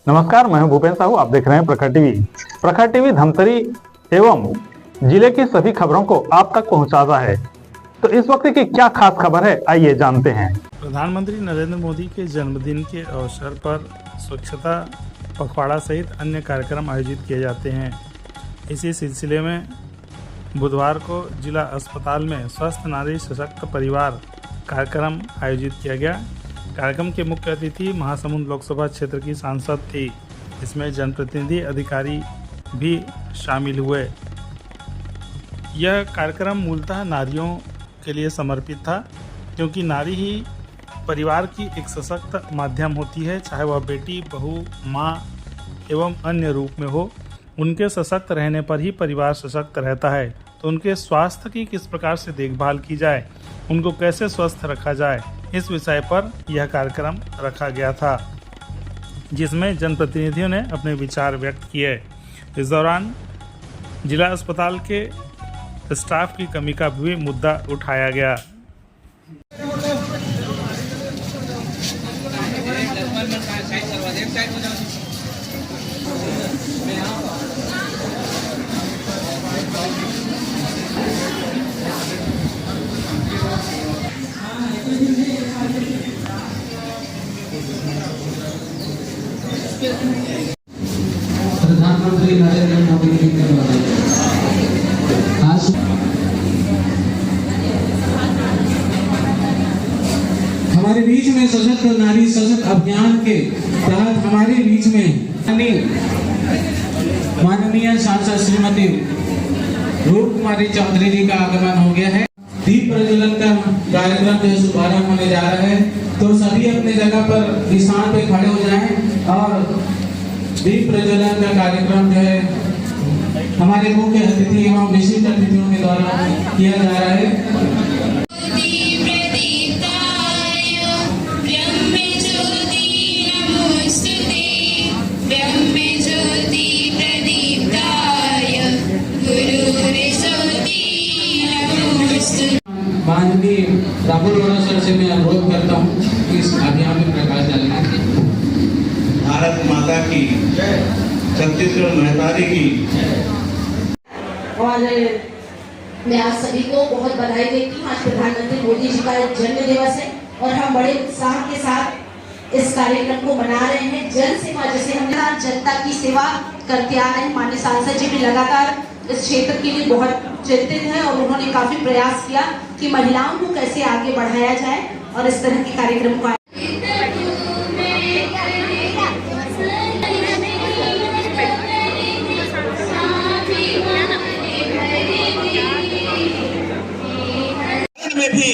नमस्कार, मैं हूं भूपेन साहू। आप देख रहे हैं प्रखर टीवी। प्रखर टीवी धमतरी एवं जिले की सभी खबरों को आप तक पहुंचाता है। तो इस वक्त की क्या खास खबर है, आइए जानते हैं। प्रधानमंत्री नरेंद्र मोदी के जन्मदिन के अवसर पर स्वच्छता पखवाड़ा सहित अन्य कार्यक्रम आयोजित किए जाते हैं। इसी सिलसिले में बुधवार को जिला अस्पताल में स्वस्थ नारी सशक्त परिवार कार्यक्रम आयोजित किया गया। कार्यक्रम के मुख्य अतिथि महासमुंद लोकसभा क्षेत्र की सांसद थी। इसमें जनप्रतिनिधि अधिकारी भी शामिल हुए। यह कार्यक्रम मूलतः नारियों के लिए समर्पित था, क्योंकि नारी ही परिवार की एक सशक्त माध्यम होती है, चाहे वह बेटी, बहू, माँ एवं अन्य रूप में हो। उनके सशक्त रहने पर ही परिवार सशक्त रहता है। तो उनके स्वास्थ्य की किस प्रकार से देखभाल की जाए, उनको कैसे स्वस्थ रखा जाए, इस विषय पर यह कार्यक्रम रखा गया था, जिसमें जनप्रतिनिधियों ने अपने विचार व्यक्त किए। इस दौरान जिला अस्पताल के स्टाफ की कमी का भी मुद्दा उठाया गया। प्रधानमंत्री नरेंद्र मोदी जी के आज हमारे बीच में सशक्त नारी सशक्त अभियान के तहत हमारे बीच में माननीय सांसद श्रीमती रूप कुमारी चौधरी जी का आगमन हो गया है। दीप प्रज्वलन का कार्यक्रम जो शुभारंभ होने जा रहा है, तो सभी अपने जगह पर स्थान पे खड़े हो जाएं और दीप प्रज्वलन का कार्यक्रम जो है हमारे मुख्य अतिथि एवं विशिष्ट अतिथियों के द्वारा किया जा रहा है। माननीय राहुल सर से मैं अनुरोध करता हूँ कि इस अभियान में प्रकाश डालें। भारत माता की, छत्तीसगढ़ महतारी की। और मैं आज सभी को बहुत बधाई देती हूँ। आज प्रधानमंत्री मोदी जी का जन्म दिवस है और हम बड़े उत्साह के साथ इस कार्यक्रम को मना रहे हैं। जन सेवा, जैसे हम जनता की सेवा करते आ रहे हैं। माननीय सांसद जी भी लगातार इस क्षेत्र के लिए बहुत चिंतित है और उन्होंने काफी प्रयास किया कि महिलाओं को कैसे आगे बढ़ाया जाए और इस तरह के कार्यक्रम को में भी,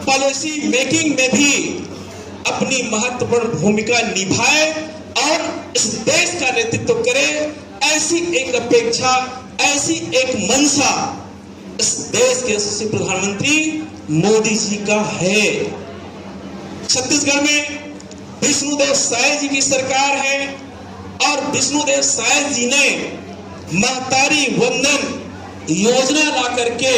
पॉलिसी मेकिंग में भी अपनी महत्वपूर्ण भूमिका निभाए और इस देश का नेतृत्व करे, ऐसी एक अपेक्षा, ऐसी एक मंशा इस देश के यशस्वी प्रधानमंत्री मोदी जी का है। छत्तीसगढ़ में विष्णुदेव साय जी की सरकार है और विष्णुदेव साय जी ने महतारी वंदन योजना ला करके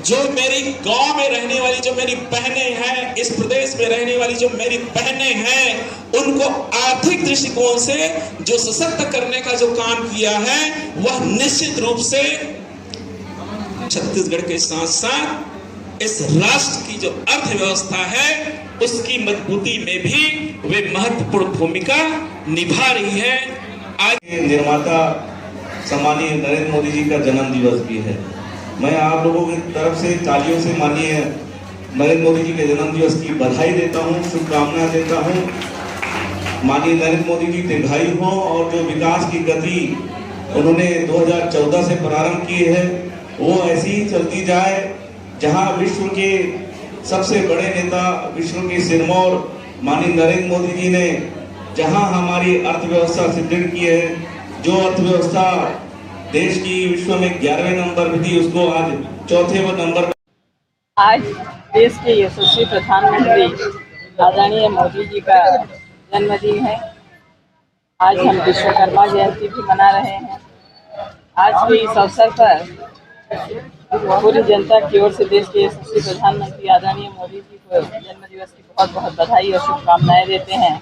जो मेरी गांव में रहने वाली जो मेरी बहनें हैं, इस प्रदेश में रहने वाली जो मेरी बहनें हैं, उनको आर्थिक दृष्टिकोण से जो सशक्त करने का जो काम किया है, वह निश्चित रूप से छत्तीसगढ़ के साथ साथ इस राष्ट्र की जो अर्थव्यवस्था है, उसकी मजबूती में भी वे महत्वपूर्ण भूमिका निभा रही है। आज निर्माता सम्मानीय नरेंद्र मोदी जी का जन्म दिवस भी है। मैं आप लोगों की तरफ से तालियों से माननीय नरेंद्र मोदी जी के जन्म दिवस की बधाई देता हूं, शुभकामनाएं देता हूं। माननीय नरेंद्र मोदी जी दीर्घायु हों और जो विकास की गति उन्होंने 2014 से प्रारंभ की है, वो ऐसी ही चलती जाए। जहां विश्व के सबसे बड़े नेता, विश्व के सिरमौर माननीय नरेंद्र मोदी जी ने जहां हमारी अर्थव्यवस्था सुदृढ़ की है, जो अर्थव्यवस्था देश की विश्व में 11वें नंबर पर थी, उसको आज 4थे नंबर पर। आज देश के यशस्वी प्रधानमंत्री आदरणीय मोदी जी का जन्मदिन है। आज हम विश्वकर्मा जयंती भी मना रहे हैं। आज भी इस अवसर पर पूरी जनता की ओर से देश के यशस्वी प्रधानमंत्री आदरणीय मोदी जी को जन्म दिवस की बहुत बहुत बधाई और शुभकामनाएं देते हैं।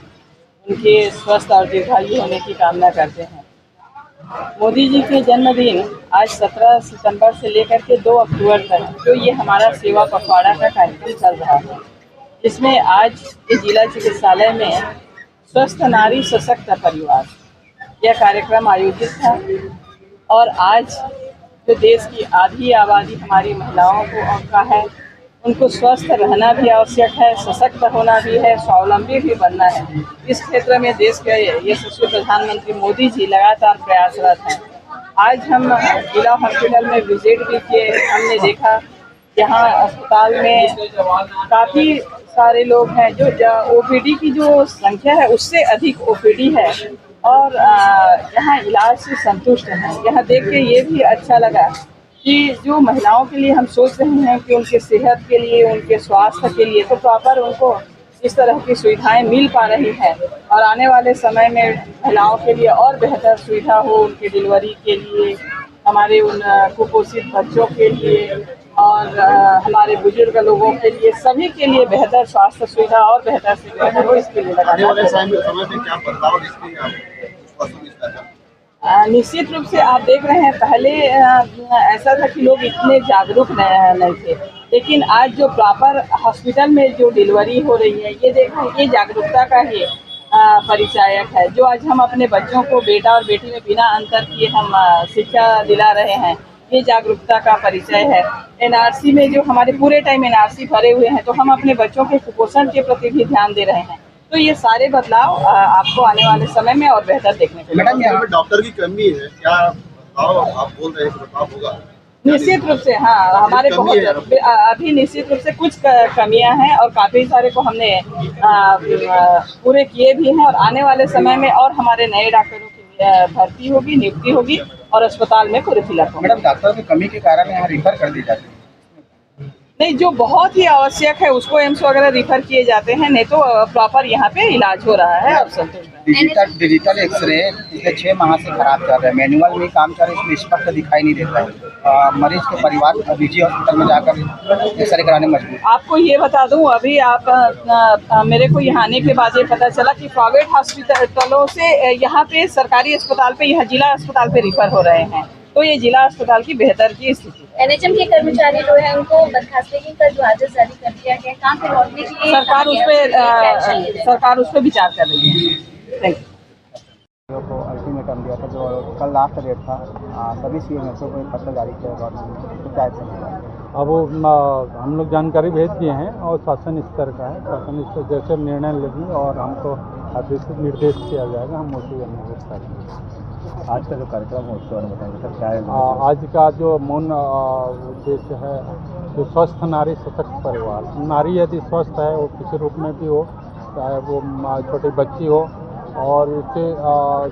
उनके स्वस्थ और दीर्घायु होने की कामना करते हैं। मोदी जी के जन्मदिन आज 17 सितंबर से लेकर के 2 अक्टूबर तक जो ये हमारा सेवा पखवाड़ा का कार्यक्रम चल रहा है, इसमें आज इस जिला चिकित्सालय में स्वस्थ नारी सशक्त परिवार यह कार्यक्रम आयोजित था। और आज जो देश की आधी आबादी हमारी महिलाओं का है, उनको स्वस्थ रहना भी आवश्यक है, सशक्त होना भी है, स्वावलंबी भी बनना है। इस क्षेत्र में देश के यशस्वी प्रधानमंत्री मोदी जी लगातार प्रयासरत हैं। आज हम जिला हॉस्पिटल में विजिट भी किए, हमने देखा यहाँ अस्पताल में काफ़ी सारे लोग हैं, जो ओपीडी की जो संख्या है उससे अधिक ओपीडी है और यहाँ इलाज से संतुष्ट हैं। यहाँ देख के ये भी अच्छा लगा कि जो महिलाओं के लिए हम सोच रहे हैं कि उनके सेहत के लिए, उनके स्वास्थ्य के लिए तो प्रॉपर उनको इस तरह की सुविधाएं मिल पा रही हैं और आने वाले समय में महिलाओं के लिए और बेहतर सुविधा हो, उनके डिलीवरी के लिए, हमारे उन कुपोषित बच्चों के लिए और हमारे बुजुर्ग लोगों के लिए, सभी के लिए बेहतर स्वास्थ्य सुविधा और बेहतर से बेहतर हो, इसके लिए निश्चित रूप से आप देख रहे हैं पहले ऐसा था कि लोग इतने जागरूक नहीं थे, लेकिन आज जो प्रॉपर हॉस्पिटल में जो डिलीवरी हो रही है ये देखें, ये जागरूकता का ही परिचायक है। जो आज हम अपने बच्चों को बेटा और बेटी में बिना अंतर किए हम शिक्षा दिला रहे हैं, ये जागरूकता का परिचय है। एनआरसी में जो हमारे पूरे टाइम एनआरसी भरे हुए हैं तो हम अपने बच्चों के कुपोषण के प्रति भी ध्यान दे रहे हैं। तो ये सारे बदलाव आपको आने वाले समय में और बेहतर देखने को मिलेगा। मैडम, यहाँ पे डॉक्टर की कमी है क्या? आप बोल रहे हैं कि बदलाव होगा? निश्चित रूप से हाँ, हमारे बहुत अभी निश्चित रूप से कुछ कमियां हैं और काफ़ी सारे को हमने पूरे किए भी हैं और आने वाले समय में और हमारे नए डॉक्टरों की भर्ती होगी, नियुक्ति होगी और अस्पताल में पूरे फिलअप होगा। मैडम, डॉक्टर की कमी के कारण यहाँ रिफर कर दी जाती है? नहीं, जो बहुत ही आवश्यक है उसको एम्स वगैरह रिफर किए जाते हैं, नहीं तो प्रॉपर यहाँ पे इलाज हो रहा है और संतुष्ट है। डिजिटल एक्सरे पिछले 6 माह से खराब चल रहा है, मैनुअल में काम चल रहा है, इसमें स्पष्ट दिखाई नहीं देता है। मरीज के परिवार निजी हॉस्पिटल में जाकर एक्सरे कराने मजबूर। आपको ये बता दूं, अभी आप मेरे को यहाँ आने के बाद ये पता चला कि प्राइवेट हॉस्पिटलों से यहाँ पे सरकारी अस्पताल पे, यहाँ जिला अस्पताल पे रिफर हो रहे हैं, तो ये जिला अस्पताल की बेहतर की स्थिति। एनएचएम के कर्मचारी जो है उनको बर्खास्तगी का जो आदेश जारी कर दिया गया, कहाँ पे लौटने के लिए सरकार उस पर विचार कर रही है। Thank you. को अल्टीमेटम दिया था, जो कल लास्ट डेट था, सभी सीएमएसओ को पत्र जारी किया गवर्नमेंट ने, क्या एक्शन? अब हम लोग जानकारी भेज दिए हैं और शासन स्तर का है, शासन स्तर जैसे निर्णय लेगी और हमको निर्देश किया जाएगा, हम उसी अनुसार करेंगे। आज का जो कार्यक्रम है उसके बारे में बताएंगे सर, क्या है? आज का जो मौन उद्देश्य है, जो स्वस्थ नारी सशक्त परिवार। नारी यदि स्वस्थ है, वो किसी रूप में भी हो, चाहे वो छोटी बच्ची हो, और इससे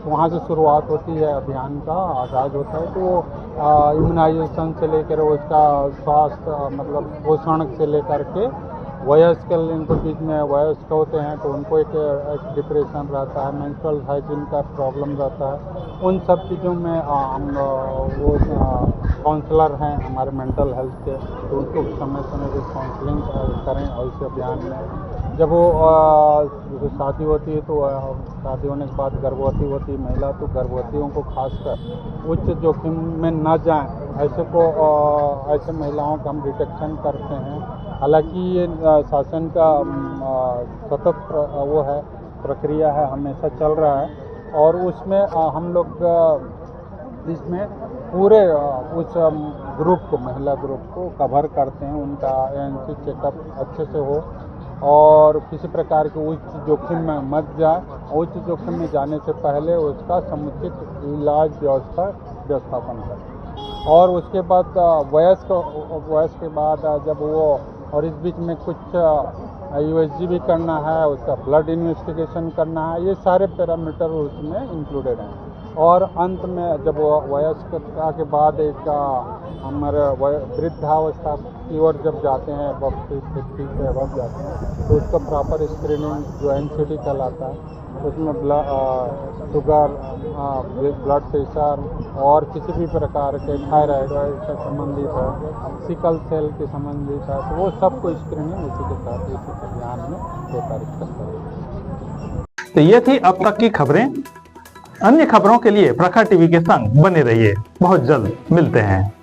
वहाँ से शुरुआत होती है, अभियान का आगाज़ होता है। तो इम्यूनाइजेशन से लेकर उसका स्वास्थ्य मतलब पोषण से लेकर के वयस्क इनके बीच में वयस्क होते हैं तो उनको एक डिप्रेशन रहता है, मेंस्ट्रुअल हाइजीन का प्रॉब्लम रहता है। उन सब चीज़ों में हम वो काउंसलर हैं हमारे मेंटल हेल्थ के, तो उनको समय समय पर काउंसलिंग करें। और इस अभियान में जब वो शादी होती है तो शादी होने के बाद गर्भवती होती है महिला, तो गर्भवतियों को खासकर उच्च जोखिम में न जाएं, ऐसे महिलाओं का हम डिटेक्शन करते हैं। हालांकि ये शासन का सतत वो है, प्रक्रिया है, हमेशा चल रहा है और उसमें हम लोग इसमें पूरे उस ग्रुप को, महिला ग्रुप को कवर करते हैं। उनका ANC चेकअप अच्छे से हो और किसी प्रकार के उच्च जोखिम में मत जाए। उच्च जोखिम में जाने से पहले उसका समुचित इलाज व्यवस्थापन करें। और उसके बाद वयस्क के बाद जब वो, और इस बीच में कुछ USG भी करना है, उसका ब्लड इन्वेस्टिगेशन करना है, ये सारे पैरामीटर उसमें इंक्लूडेड हैं। और अंत में जब वयस्कता के बाद एक हमारे वृद्धावस्था की ओर जब जाते हैं, 50 से अब जाते हैं, तो उसका प्रॉपर स्क्रीनिंग जो NCD कहलाता है, उसमें शुगर, ब्लड प्रेशर और किसी भी प्रकार के थायराइड से संबंधित है, सिकल सेल के संबंधित है, तो वो सबको स्क्रीनिंग उसी के साथ इसी अभियान में प्रसारित करता है। तो ये थी अब तक की खबरें। अन्य खबरों के लिए प्रखर टीवी के संग बने रहिए। बहुत जल्द मिलते हैं।